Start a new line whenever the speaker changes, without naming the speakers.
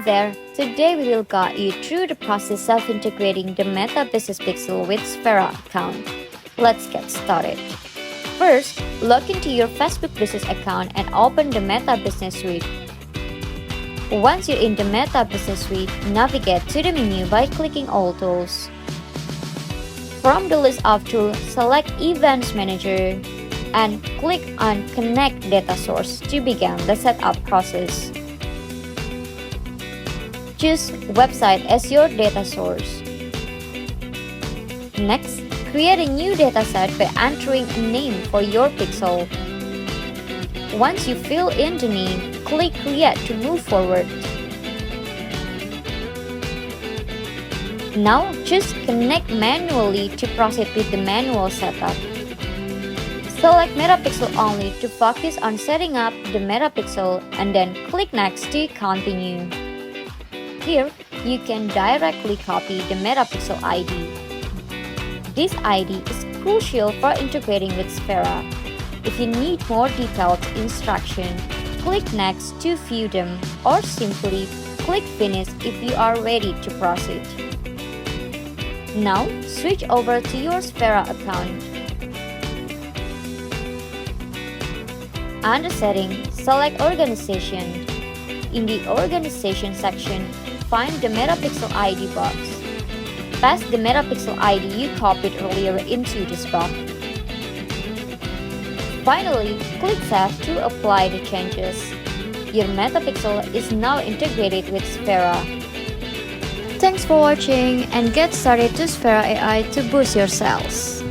there, today we will guide you through the process of integrating the Meta Business Pixel with Sfera account. Let's get started. First, log into your Facebook Business account and open the Meta Business Suite. Once you're in the Meta Business Suite, navigate to the menu by clicking All Tools. From the list of tools, select Events Manager and click on Connect Data Source to begin the setup process. Choose Website as your data source. Next, create a new dataset by entering a name for your pixel. Once you fill in the name, click Create to move forward. Now, choose Connect manually to proceed with the manual setup. Select Metapixel only to focus on setting up the Metapixel and then click Next to continue. Here, you can directly copy the Metapixel ID. This ID is crucial for integrating with Sfera. If you need more detailed instruction, click Next to view them or simply click Finish if you are ready to proceed. Now, switch over to your Sfera account. Under Settings, select Organization. In the Organization section, find the Metapixel ID box. Paste the Metapixel ID you copied earlier into this box. Finally, click Save to apply the changes. Your Metapixel is now integrated with Sfera. Thanks for watching and get started to SferaAI to boost your sales.